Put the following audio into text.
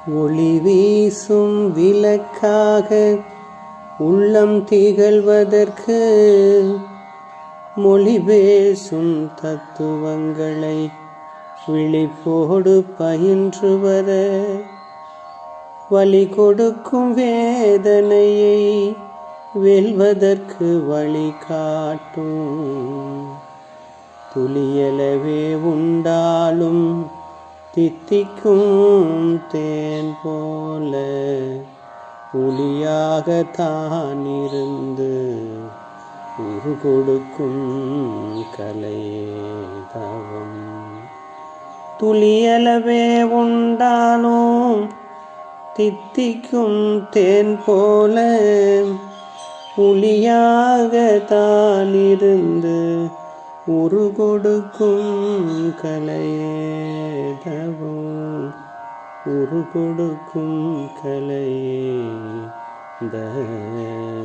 ஒளி வீசும் விளக்காக உள்ளம் திகழ்வதற்கு மொழி பேசும் தத்துவங்களை விழிப்போடு பயின்று வர வழி கொடுக்கும் வேதனையை வெல்வதற்கு வழி காட்டும். துளியளவே உண்டாலும் தித்திக்கும் தேன் போல ஒளியாகத்தான் இருந்து உரு கொடுக்கும் கலையே தவம். துளியளவே உண்டாலும் தித்திக்கும் தேன் போல ஒளியாகத்தான் இருந்து உரு கொடுக்கும் கலையே தவம். உரு கொடுக்கும் கலையே தவம்.